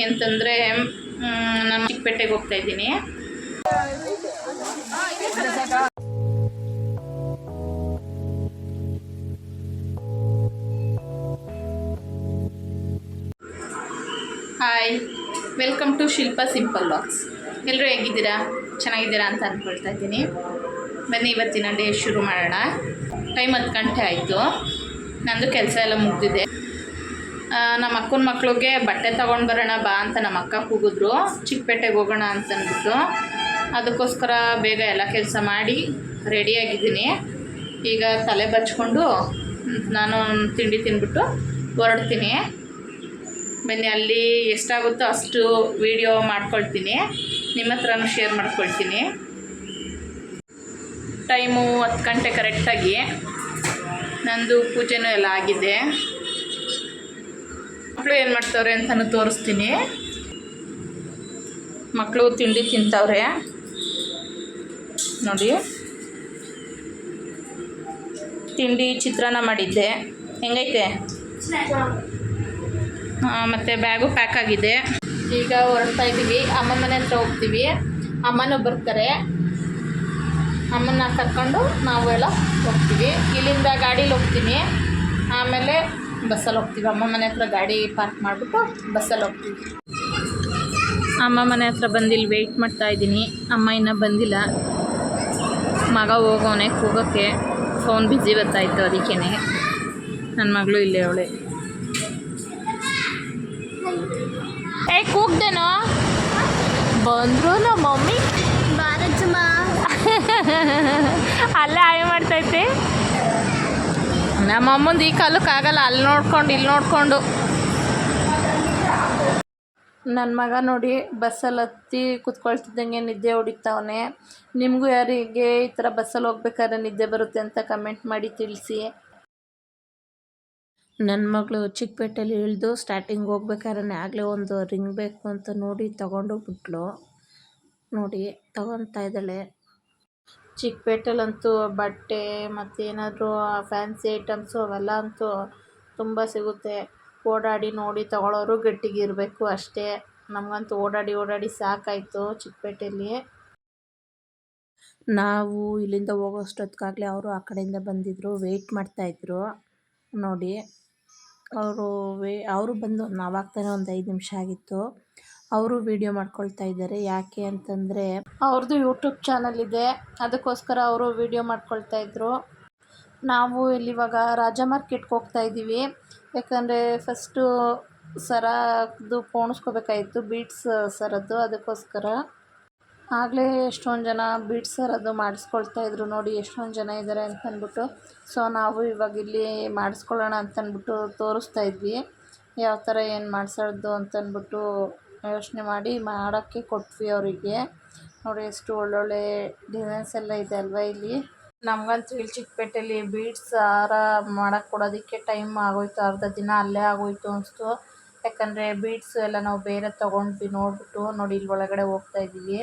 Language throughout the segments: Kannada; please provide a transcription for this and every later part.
ಅಂತಂದರೆ ನಾನು ಚಿಕ್ಕಪೇಟೆಗೆ ಹೋಗ್ತಾ ಇದ್ದೀನಿ. Hi, welcome to Shilpa simple vlogs. ಎಲ್ಲರೂ ಹೇಗಿದ್ದೀರಾ? ಚೆನ್ನಾಗಿದ್ದೀರಾ ಅಂತ ಅಂದ್ಕೊಳ್ತಾ ಇದ್ದೀನಿ. ಬನ್ನಿ ಇವತ್ತಿನ ಡೇ ಶುರು ಮಾಡೋಣ. ಟೈಮ್ 10 ಗಂಟೆ ಆಯಿತು. ನಂದು ಕೆಲಸ ಎಲ್ಲ ಮುಗಿದಿದೆ. ನಮ್ಮ ಅಕ್ಕನ ಮಕ್ಳಿಗೆ ಬಟ್ಟೆ ತೊಗೊಂಡು ಬರೋಣ ಬಾ ಅಂತ ನಮ್ಮ ಅಕ್ಕ ಕೂಗಿದ್ರು, ಚಿಕ್ಕಪೇಟೆಗೆ ಹೋಗೋಣ ಅಂತಂದ್ಬಿಟ್ಟು. ಅದಕ್ಕೋಸ್ಕರ ಬೇಗ ಎಲ್ಲ ಕೆಲಸ ಮಾಡಿ ರೆಡಿಯಾಗಿದ್ದೀನಿ. ಈಗ ತಲೆ ಬಚ್ಕೊಂಡು ನಾನು ತಿಂಡಿ ತಿಂದ್ಬಿಟ್ಟು ಹೊರಡ್ತೀನಿ. ಬನ್ನಿ, ಅಲ್ಲಿ ಎಷ್ಟಾಗುತ್ತೋ ಅಷ್ಟು ವೀಡಿಯೋ ಮಾಡ್ಕೊಳ್ತೀನಿ, ನಿಮ್ಮ ಹತ್ರನೂ ಶೇರ್ ಮಾಡ್ಕೊಳ್ತೀನಿ. ಟೈಮು 10 ಗಂಟೆ ಕರೆಕ್ಟಾಗಿ. ನಂದು ಪೂಜೆನೂ ಎಲ್ಲ ಆಗಿದೆ. ಮಕ್ಕಳು ಏನು ಮಾಡ್ತವ್ರೆ ಅಂತಲೂ ತೋರಿಸ್ತೀನಿ. ಮಕ್ಕಳು ತಿಂಡಿ ತಿಂತವ್ರೆ ನೋಡಿ. ತಿಂಡಿ ಚಿತ್ರಾನ್ನ ಮಾಡಿದ್ದೆ. ಹೆಂಗೈತೆ? ಮತ್ತು ಬ್ಯಾಗು ಪ್ಯಾಕ್ ಆಗಿದೆ. ಈಗ ಹೊರಡ್ತಾ ಇದ್ದೀವಿ. ಅಮ್ಮನ ಮನೆ ಹತ್ರ ಹೋಗ್ತೀವಿ. ಅಮ್ಮನೂ ಬರ್ತಾರೆ. ಅಮ್ಮನ್ನ ಕರ್ಕೊಂಡು ನಾವು ಎಲ್ಲ ಹೋಗ್ತೀವಿ. ಇಲ್ಲಿಂದ ಗಾಡೀಲಿ ಹೋಗ್ತೀನಿ, ಆಮೇಲೆ ಬಸ್ಸಲ್ಲಿ ಹೋಗ್ತೀವಿ. ಅಮ್ಮ ಮನೆ ಹತ್ರ ಗಾಡಿ ಪಾರ್ಕ್ ಮಾಡಿಬಿಟ್ಟು ಬಸ್ಸಲ್ಲಿ ಹೋಗ್ತೀವಿ. ಅಮ್ಮ ಮನೆ ಹತ್ರ ಬಂದಿಲ್ಲಿ ವೆಯ್ಟ್ ಮಾಡ್ತಾ ಇದ್ದೀನಿ. ಅಮ್ಮ ಇನ್ನೂ ಬಂದಿಲ್ಲ. ಮಗ ಹೋಗೋನೆ ಕೂಗೋಕ್ಕೆ. ಫೋನ್ ಬ್ಯುಸಿ ಬರ್ತಾಯಿತ್ತು, ಅದಕ್ಕೇ. ನನ್ನ ಮಗಳು ಇಲ್ಲೇ ಅವಳೆ. ಕೂಗ್ದೇನೋ ಬಂದರು ನಮ್ಮ ಮಮ್ಮಿ. ಬಾರಜ್ಜಮ್ಮ ಅಲ್ಲೇ ಆಯ್ ಮಾಡ್ತೈತೆ. ನಮ್ಮ ಅಮ್ಮಂದು ಈ ಕಾಲಕ್ಕಾಗಲ್ಲ, ಅಲ್ಲಿ ನೋಡ್ಕೊಂಡು ಇಲ್ಲಿ ನೋಡಿಕೊಂಡು. ನನ್ನ ಮಗ ನೋಡಿ ಬಸ್ಸಲ್ಲಿ ಹತ್ತಿ ಕೂತ್ಕೊಳ್ತಿದ್ದಂಗೆ ನಿದ್ದೆ ಹೊಡಿತಾವನೆ. ನಿಮಗೂ ಯಾರಿಗೆ ಈ ಥರ ಬಸ್ಸಲ್ಲಿ ಹೋಗ್ಬೇಕಾದ್ರೆ ನಿದ್ದೆ ಬರುತ್ತೆ ಅಂತ ಕಮೆಂಟ್ ಮಾಡಿ ತಿಳಿಸಿ. ನನ್ನ ಮಗಳು ಚಿಕ್ಕಪೇಟೆಯಲ್ಲಿ ಇಳಿದು ಸ್ಟಾರ್ಟಿಂಗ್ ಹೋಗ್ಬೇಕಾದ್ರೆ ಆಗಲೇ ಒಂದು ರಿಂಗ್ ಬೇಕು ಅಂತ ನೋಡಿ ತೊಗೊಂಡೋಗ್ಬಿಟ್ಲು. ನೋಡಿ ತೊಗೊತಾ ಇದ್ದಾಳೆ. ಚಿಕ್ಕಪೇಟೆಲಂತೂ ಬಟ್ಟೆ ಮತ್ತು ಏನಾದರೂ ಫ್ಯಾನ್ಸಿ ಐಟಮ್ಸು ಅವೆಲ್ಲ ಅಂತೂ ತುಂಬ ಸಿಗುತ್ತೆ. ಓಡಾಡಿ ನೋಡಿ ತೊಗೊಳೋರು ಗಟ್ಟಿಗಿರಬೇಕು ಅಷ್ಟೇ. ನಮಗಂತೂ ಓಡಾಡಿ ಸಾಕಾಯಿತು ಚಿಕ್ಕಪೇಟೆಯಲ್ಲಿ. ನಾವು ಇಲ್ಲಿಂದ ಹೋಗೋಷ್ಟೊತ್ತಿಗಾಗಲೇ ಅವರು ಆ ಕಡೆಯಿಂದ ಬಂದಿದ್ದರು, ವೆಯ್ಟ್ ಮಾಡ್ತಾಯಿದ್ರು ನೋಡಿ. ಅವರು ಬಂದು ನಾವಾಗ್ತಾನೆ ಒಂದು 5 ನಿಮಿಷ ಆಗಿತ್ತು. ಅವರು ವೀಡಿಯೋ ಮಾಡ್ಕೊಳ್ತಾ ಇದ್ದಾರೆ. ಯಾಕೆ ಅಂತಂದರೆ ಅವ್ರದ್ದು ಯೂಟ್ಯೂಬ್ ಚಾನಲ್ ಇದೆ, ಅದಕ್ಕೋಸ್ಕರ ಅವರು ವೀಡಿಯೋ ಮಾಡ್ಕೊಳ್ತಾಯಿದ್ರು. ನಾವು ಇಲ್ಲಿವಾಗ ರಾಜ ಮಾರ್ಕೆಟ್ಗೆ ಹೋಗ್ತಾ ಇದ್ದೀವಿ. ಯಾಕಂದರೆ ಫಸ್ಟು ಸರದ್ದು ಪೋಣಿಸ್ಕೋಬೇಕಾಯಿತು, ಬೀಡ್ಸ್ ಸರದ್ದು. ಅದಕ್ಕೋಸ್ಕರ ಆಗಲೇ ಎಷ್ಟೊಂದು ಜನ ಬೀಡ್ಸ್ ಸರದ್ದು ಮಾಡಿಸ್ಕೊಳ್ತಾಯಿದ್ರು. ನೋಡಿ ಎಷ್ಟೊಂದು ಜನ ಇದ್ದಾರೆ ಅಂತಂದ್ಬಿಟ್ಟು. ಸೊ ನಾವು ಇವಾಗ ಇಲ್ಲಿ ಮಾಡಿಸ್ಕೊಳ್ಳೋಣ ಅಂತಂದ್ಬಿಟ್ಟು ತೋರಿಸ್ತಾ ಇದ್ವಿ, ಯಾವ ಥರ ಏನು ಮಾಡಿಸೋದು ಅಂತಂದ್ಬಿಟ್ಟು ಯೋಚನೆ ಮಾಡಿ ಮಾಡೋಕ್ಕೆ ಕೊಟ್ವಿ ಅವರಿಗೆ. ನೋಡಿ ಎಷ್ಟು ಒಳ್ಳೊಳ್ಳೆ ಡಿಸೈನ್ಸ್ ಎಲ್ಲ ಇದೆ ಅಲ್ವಾ ಇಲ್ಲಿ. ನಮಗಂತೂ ಇಲ್ಲಿ ಚಿಕ್ಕಪೇಟೆಯಲ್ಲಿ ಬೀಡ್ಸ್ ಹಾರ ಮಾಡೋಕ್ಕೆ ಕೊಡೋದಕ್ಕೆ ಟೈಮ್ ಆಗೋಯ್ತು. ಅರ್ಧ ದಿನ ಅಲ್ಲೇ ಆಗೋಯ್ತು ಅನಿಸ್ತು. ಯಾಕಂದರೆ ಬೀಡ್ಸ್ ಎಲ್ಲ ನಾವು ಬೇರೆ ತೊಗೊಂಡ್ವಿ ನೋಡಿಬಿಟ್ಟು. ನೋಡಿ ಇಲ್ಲಿ ಒಳಗಡೆ ಹೋಗ್ತಾ ಇದ್ದೀವಿ.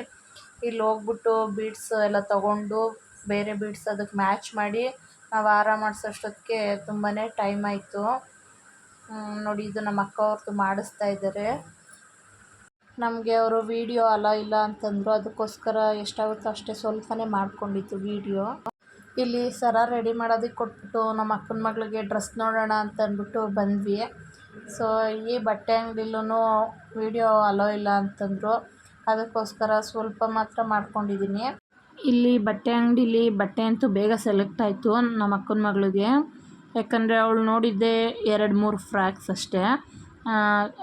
ಇಲ್ಲಿ ಹೋಗ್ಬಿಟ್ಟು ಬೀಡ್ಸ್ ಎಲ್ಲ ತೊಗೊಂಡು ಬೇರೆ ಬೀಡ್ಸ್ ಅದಕ್ಕೆ ಮ್ಯಾಚ್ ಮಾಡಿ ನಾವು ಹಾರ ಮಾಡಿಸೋಷ್ಟೊತ್ತಿಗೆ ತುಂಬಾ ಟೈಮ್ ಆಯಿತು. ನೋಡಿ ಇದು ನಮ್ಮ ಅಕ್ಕ ಅವ್ರದ್ದು ಮಾಡಿಸ್ತಾ ಇದ್ದಾರೆ. ನಮಗೆ ಅವರು ವೀಡಿಯೋ ಅಲ್ಲ ಇಲ್ಲ ಅಂತಂದರು, ಅದಕ್ಕೋಸ್ಕರ ಎಷ್ಟಾಗುತ್ತೋ ಅಷ್ಟೇ ಸ್ವಲ್ಪನೇ ಮಾಡ್ಕೊಂಡಿದ್ದು ವೀಡಿಯೋ. ಇಲ್ಲಿ ಸರ ರೆಡಿ ಮಾಡೋದಕ್ಕೆ ಕೊಟ್ಬಿಟ್ಟು ನಮ್ಮ ಅಕ್ಕನ ಮಗಳಿಗೆ ಡ್ರೆಸ್ ನೋಡೋಣ ಅಂತಂದ್ಬಿಟ್ಟು ಬಂದ್ವಿ. ಸೊ ಈ ಬಟ್ಟೆ ಅಂಗಡಿಲೂ ವೀಡಿಯೋ ಅಲೋ ಇಲ್ಲ ಅಂತಂದರು, ಅದಕ್ಕೋಸ್ಕರ ಸ್ವಲ್ಪ ಮಾತ್ರ ಮಾಡ್ಕೊಂಡಿದ್ದೀನಿ. ಇಲ್ಲಿ ಬಟ್ಟೆ ಅಂಗಡೀಲಿ ಬಟ್ಟೆ ಅಂತೂ ಬೇಗ ಸೆಲೆಕ್ಟ್ ಆಯಿತು ನಮ್ಮ ಅಕ್ಕನ ಮಗಳಿಗೆ. ಯಾಕಂದರೆ ಅವಳು ನೋಡಿದ್ದೆ 2-3 ಫ್ರಾಕ್ಸ್ ಅಷ್ಟೇ,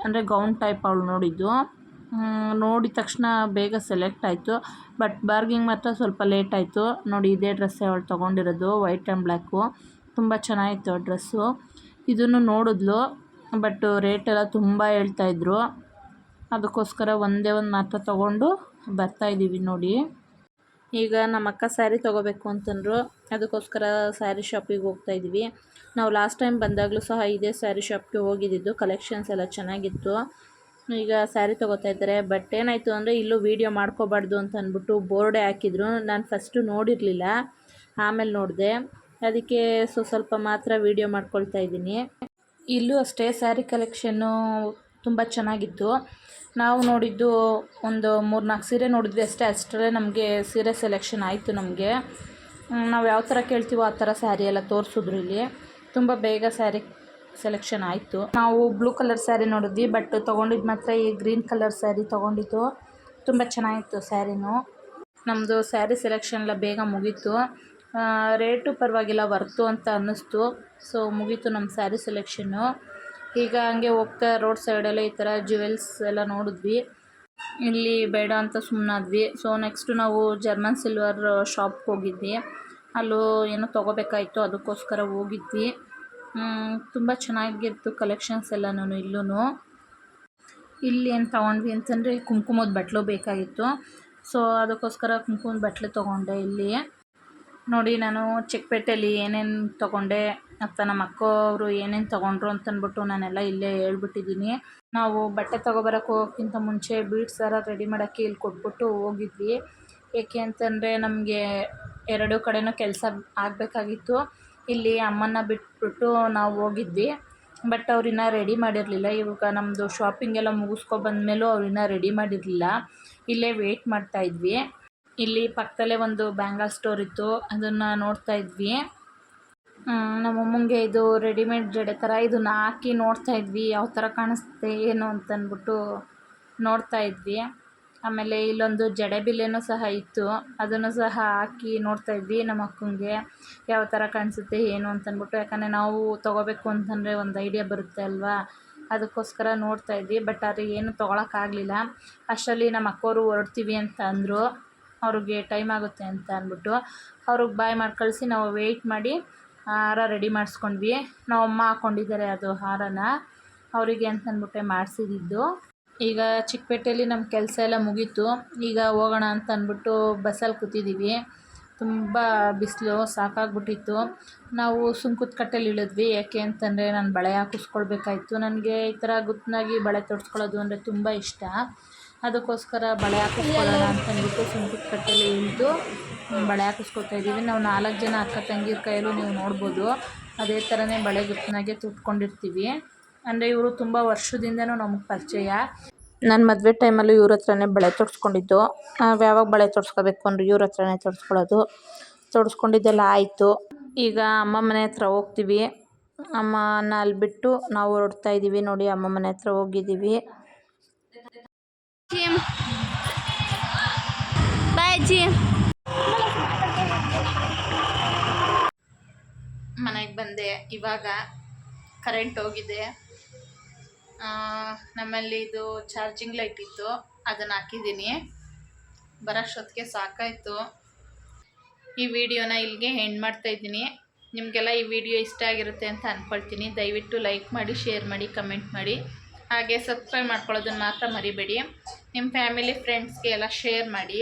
ಅಂದರೆ ಗೌನ್ ಟೈಪ್ ಅವಳು ನೋಡಿದ್ದು. ನೋಡಿದ ತಕ್ಷಣ ಬೇಗ ಸೆಲೆಕ್ಟ್ ಆಯಿತು. ಬಟ್ ಬಾರ್ಗಿಂಗ್ ಮಾತ್ರ ಸ್ವಲ್ಪ ಲೇಟ್ ಆಯಿತು. ನೋಡಿ ಇದೇ ಡ್ರೆಸ್ಸೇ ಅವಳು ತೊಗೊಂಡಿರೋದು, ವೈಟ್ ಆ್ಯಂಡ್ ಬ್ಲ್ಯಾಕು. ತುಂಬ ಚೆನ್ನಾಗಿತ್ತು ಆ ಡ್ರೆಸ್ಸು. ಇದನ್ನು ನೋಡಿದ್ಲು, ಬಟ್ ರೇಟೆಲ್ಲ ತುಂಬ ಹೇಳ್ತಾಯಿದ್ರು. ಅದಕ್ಕೋಸ್ಕರ ಒಂದೇ ಒಂದು ಮಾತ್ರ ತೊಗೊಂಡು ಬರ್ತಾಯಿದ್ದೀವಿ ನೋಡಿ. ಈಗ ನಮ್ಮ ಅಕ್ಕ ಸ್ಯಾರಿ ತೊಗೋಬೇಕು ಅಂತಂದರು, ಅದಕ್ಕೋಸ್ಕರ ಸ್ಯಾರಿ ಶಾಪಿಗೆ ಹೋಗ್ತಾಯಿದ್ವಿ. ನಾವು ಲಾಸ್ಟ್ ಟೈಮ್ ಬಂದಾಗಲೂ ಸಹ ಇದೇ ಸ್ಯಾರಿ ಶಾಪ್ಗೆ ಹೋಗಿದ್ದಿದ್ದು. ಕಲೆಕ್ಷನ್ಸ್ ಎಲ್ಲ ಚೆನ್ನಾಗಿತ್ತು. ಈಗ ಸ್ಯಾರಿ ತೊಗೋತಾ ಇದ್ದಾರೆ. ಬಟ್ ಏನಾಯಿತು ಅಂದರೆ ಇಲ್ಲೂ ವೀಡಿಯೋ ಮಾಡ್ಕೋಬಾರ್ದು ಅಂತ ಅಂದ್ಬಿಟ್ಟು ಬೋರ್ಡೇ ಹಾಕಿದ್ರು. ನಾನು ಫಸ್ಟು ನೋಡಿರಲಿಲ್ಲ, ಆಮೇಲೆ ನೋಡಿದೆ. ಅದಕ್ಕೆ ಸ್ವಲ್ಪ ಮಾತ್ರ ವೀಡಿಯೋ ಮಾಡ್ಕೊಳ್ತಾ ಇದ್ದೀನಿ. ಇಲ್ಲೂ ಅಷ್ಟೇ ಸ್ಯಾರಿ ಕಲೆಕ್ಷನ್ನು ತುಂಬ ಚೆನ್ನಾಗಿತ್ತು. ನಾವು ನೋಡಿದ್ದು ಒಂದು 3-4 ಸೀರೆ ನೋಡಿದ್ವಿ ಅಷ್ಟೇ. ಅಷ್ಟರಲ್ಲೇ ನಮಗೆ ಸೀರೆ ಸೆಲೆಕ್ಷನ್ ಆಯಿತು. ನಮಗೆ ನಾವು ಯಾವ ಥರ ಕೇಳ್ತೀವೋ ಆ ಥರ ಸ್ಯಾರಿ ಎಲ್ಲ ತೋರಿಸಿದ್ರು ಇಲ್ಲಿ. ತುಂಬ ಬೇಗ ಸ್ಯಾರಿ ಸೆಲೆಕ್ಷನ್ ಆಯಿತು. ನಾವು ಬ್ಲೂ ಕಲರ್ ಸ್ಯಾರಿ ನೋಡಿದ್ವಿ, ಬಟ್ ತೊಗೊಂಡಿದ್ದು ಮಾತ್ರ ಈ ಗ್ರೀನ್ ಕಲರ್ ಸ್ಯಾರಿ ತೊಗೊಂಡಿದ್ದು. ತುಂಬ ಚೆನ್ನಾಗಿತ್ತು ಸ್ಯಾರಿನೂ. ನಮ್ಮದು ಸ್ಯಾರಿ ಸೆಲೆಕ್ಷನ್ ಎಲ್ಲ ಬೇಗ ಮುಗೀತು. ರೇಟು ಪರವಾಗಿಲ್ಲ, ವರ್ತು ಅಂತ ಅನ್ನಿಸ್ತು. ಸೊ ಮುಗೀತು ನಮ್ಮ ಸ್ಯಾರಿ ಸೆಲೆಕ್ಷನ್ನು. ಈಗ ಹಂಗೆ ಹೋಗ್ತಾ ರೋಡ್ ಸೈಡಲ್ಲೇ ಈ ಥರ ಜ್ಯುವೆಲ್ಸ್ ಎಲ್ಲ ನೋಡಿದ್ವಿ. ಇಲ್ಲಿ ಬೇಡ ಅಂತ ಸುಮ್ಮನಾದ್ವಿ. ಸೊ ನೆಕ್ಸ್ಟು ನಾವು ಜರ್ಮನ್ ಸಿಲ್ವರ್ ಶಾಪ್ಗೆ ಹೋಗಿದ್ವಿ. ಅಲ್ಲೂ ಏನೋ ತೊಗೋಬೇಕಾಯಿತು, ಅದಕ್ಕೋಸ್ಕರ ಹೋಗಿದ್ವಿ. ತುಂಬ ಚೆನ್ನಾಗಿತ್ತು ಕಲೆಕ್ಷನ್ಸ್ ಎಲ್ಲನೂ. ಇಲ್ಲಿ ಏನು ತೊಗೊಂಡ್ವಿ ಅಂತಂದರೆ ಕುಂಕುಮದ ಬಟ್ಲು ಬೇಕಾಗಿತ್ತು. ಸೊ ಅದಕ್ಕೋಸ್ಕರ ಕುಂಕುಮದ ಬಟ್ಲು ತೊಗೊಂಡೆ. ಇಲ್ಲಿ ನೋಡಿ, ನಾನು ಚಿಕ್ಕಪೇಟೆಯಲ್ಲಿ ಏನೇನು ತೊಗೊಂಡೆ ಮತ್ತು ನಮ್ಮ ಅಕ್ಕ ಅವರು ಏನೇನು ತೊಗೊಂಡ್ರು ಅಂತಂದ್ಬಿಟ್ಟು ನಾನೆಲ್ಲ ಇಲ್ಲೇ ಹೇಳ್ಬಿಟ್ಟಿದ್ದೀನಿ. ನಾವು ಬಟ್ಟೆ ತೊಗೊಬರೋಕ್ಕೆ ಹೋಗೋಕ್ಕಿಂತ ಮುಂಚೆ ಬೀಡ್ಸ್ ಸರ ರೆಡಿ ಮಾಡೋಕ್ಕೆ ಇಲ್ಲಿ ಕೊಟ್ಬಿಟ್ಟು ಹೋಗಿದ್ವಿ. ಏಕೆ ಅಂತಂದರೆ ನಮಗೆ 2 ಕಡೆನೂ ಕೆಲಸ ಆಗಬೇಕಾಗಿತ್ತು. ಇಲ್ಲಿ ಅಮ್ಮನ್ನ ಬಿಟ್ಬಿಟ್ಟು ನಾವು ಹೋಗಿದ್ವಿ, ಬಟ್ ಅವ್ರು ಇನ್ನೂ ರೆಡಿ ಮಾಡಿರಲಿಲ್ಲ. ಇವಾಗ ನಮ್ಮದು ಶಾಪಿಂಗ್ ಎಲ್ಲ ಮುಗಿಸ್ಕೊಬಂದ್ಮೇಲೂ ಅವ್ರು ಇನ್ನೂ ರೆಡಿ ಮಾಡಿರಲಿಲ್ಲ. ಇಲ್ಲೇ ವೆಯ್ಟ್ ಮಾಡ್ತಾಯಿದ್ವಿ. ಇಲ್ಲಿ ಪಕ್ಕದಲ್ಲೇ ಒಂದು ಬ್ಯಾಂಗಲ್ ಸ್ಟೋರ್ ಇತ್ತು, ಅದನ್ನು ನೋಡ್ತಾ ಇದ್ವಿ. ನಮ್ಮಮ್ಮಂಗೆ ಇದು ರೆಡಿಮೇಡ್ ಜಡೆ ಥರ ಇದನ್ನು ಹಾಕಿ ನೋಡ್ತಾ ಇದ್ವಿ, ಯಾವ ಥರ ಕಾಣಿಸುತ್ತೆ ಏನು ಅಂತಂದ್ಬಿಟ್ಟು ನೋಡ್ತಾ ಇದ್ವಿ. ಆಮೇಲೆ ಇಲ್ಲೊಂದು ಜಡೆ ಬಿಲ್ಲೆನೂ ಸಹ ಇತ್ತು, ಅದನ್ನು ಸಹ ಹಾಕಿ ನೋಡ್ತಾ ಇದ್ವಿ ನಮ್ಮ ಅಕ್ಕಂಗೆ ಯಾವ ಥರ ಕಾಣಿಸುತ್ತೆ ಏನು ಅಂತಂದ್ಬಿಟ್ಟು. ಯಾಕಂದರೆ ನಾವು ತೊಗೋಬೇಕು ಅಂತಂದರೆ ಒಂದು ಐಡಿಯಾ ಬರುತ್ತೆ ಅಲ್ವಾ, ಅದಕ್ಕೋಸ್ಕರ ನೋಡ್ತಾ ಇದ್ವಿ. ಬಟ್ ಆದರೆ ಏನು ತೊಗೊಳಕ್ಕಾಗಲಿಲ್ಲ. ಅಷ್ಟರಲ್ಲಿ ನಮ್ಮ ಅಕ್ಕೋರು ಹೊರಡ್ತೀವಿ ಅಂತ ಅಂದರು. ಅವ್ರಿಗೆ ಟೈಮ್ ಆಗುತ್ತೆ ಅಂತ ಅಂದ್ಬಿಟ್ಟು ಅವ್ರಿಗೆ ಬಾಯ್ ಮಾಡಿ ಕಳಿಸಿ ನಾವು ವೆಯ್ಟ್ ಮಾಡಿ ಹಾರ ರೆಡಿ ಮಾಡಿಸ್ಕೊಂಡ್ವಿ. ನಾವು ಅಮ್ಮ ಹಾಕ್ಕೊಂಡಿದ್ದಾರೆ ಅದು ಹಾರನ, ಅವರಿಗೆ ಅಂತಂದ್ಬಿಟ್ಟೆ ಮಾಡಿಸಿದ್ದು. ಈಗ ಚಿಕ್ಕಪೇಟೆಯಲ್ಲಿ ನಮ್ಮ ಕೆಲಸ ಎಲ್ಲ ಮುಗೀತು. ಈಗ ಹೋಗೋಣ ಅಂತ ಅಂದ್ಬಿಟ್ಟು ಬಸ್ಸಲ್ಲಿ ಕೂತಿದ್ದೀವಿ. ತುಂಬ ಬಿಸಿಲು ಸಾಕಾಗ್ಬಿಟ್ಟಿತ್ತು. ನಾವು ಸುಂಕದಕಟ್ಟೆಲಿ ಇಳಿದ್ವಿ. ಯಾಕೆ ಅಂತಂದರೆ ನಾನು ಬಳೆ ಹಾಕಿಸ್ಕೊಳ್ಬೇಕಾಯ್ತು. ನನಗೆ ಈ ಥರ ಗುತ್ನಾಗಿ ಬಳೆ ತೊಡಿಸ್ಕೊಳ್ಳೋದು ಅಂದರೆ ತುಂಬ ಇಷ್ಟ. ಅದಕ್ಕೋಸ್ಕರ ಬಳೆ ಹಾಕಿಸ್ಕೊಳ್ಳೋಣ ಅಂತಂದ್ಬಿಟ್ಟು ಸುಂಕದಕಟ್ಟೆಲಿ ಇಳಿದು ಬಳೆ ಹಾಕಿಸ್ಕೊಳ್ತಾ ಇದ್ದೀವಿ. ನಾವು 4 ಜನ ಅಕ್ಕ ತಂಗಿರ ಕೈಯಲ್ಲೂ ನೀವು ನೋಡ್ಬೋದು ಅದೇ ಥರನೇ ಬಳೆ ಗುತ್ತಿನಾಗೆ ತುಟ್ಕೊಂಡಿರ್ತೀವಿ. ಅಂದರೆ ಇವರು ತುಂಬ ವರ್ಷದಿಂದನೂ ನಮಗೆ ಪರಿಚಯ. ನನ್ನ ಮದುವೆ ಟೈಮಲ್ಲೂ ಇವ್ರ ಹತ್ರನೇ ಬಳೆ ತೊಡಿಸ್ಕೊಂಡಿದ್ದು. ನಾವು ಯಾವಾಗ ಬಳೆ ತೊಡಿಸ್ಕೋಬೇಕು ಅಂದ್ರೆ ಇವ್ರ ಹತ್ರನೇ ತೊಡಿಸ್ಕೊಂಡಿದ್ದೆಲ್ಲ ಆಯಿತು. ಈಗ ಅಮ್ಮ ಮನೆ ಹತ್ರ ಹೋಗ್ತೀವಿ. ಅಮ್ಮನ ಅಲ್ಲಿ ಬಿಟ್ಟು ನಾವು ಹೊರಡ್ತಾ ಇದ್ದೀವಿ. ನೋಡಿ, ಅಮ್ಮ ಮನೆ ಹತ್ರ ಹೋಗಿದ್ದೀವಿ. ಮನೆಗೆ ಬಂದೆ. ಇವಾಗ ಕರೆಂಟ್ ಹೋಗಿದೆ. ನಮ್ಮಲ್ಲಿ ಇದು ಚಾರ್ಜಿಂಗ್ ಲೈಟ್ ಇತ್ತು, ಅದನ್ನು ಹಾಕಿದ್ದೀನಿ. ಬರೋಷ್ಟೊತ್ತಿಗೆ ಸಾಕಾಯಿತು. ಈ ವಿಡಿಯೋನ ಇಲ್ಲಿಗೆ ಎಂಡ್ ಮಾಡ್ತಾಯಿದ್ದೀನಿ. ನಿಮಗೆಲ್ಲ ಈ ವಿಡಿಯೋ ಇಷ್ಟ ಆಗಿರುತ್ತೆ ಅಂತ ಅಂದ್ಕೊಳ್ತೀನಿ. ದಯವಿಟ್ಟು ಲೈಕ್ ಮಾಡಿ, ಶೇರ್ ಮಾಡಿ, ಕಮೆಂಟ್ ಮಾಡಿ, ಹಾಗೆ ಸಬ್ಸ್ಕ್ರೈಬ್ ಮಾಡ್ಕೊಳ್ಳೋದನ್ನು ಮಾತ್ರ ಮರಿಬೇಡಿ. ನಿಮ್ಮ ಫ್ಯಾಮಿಲಿ ಫ್ರೆಂಡ್ಸ್ಗೆ ಎಲ್ಲ ಶೇರ್ ಮಾಡಿ.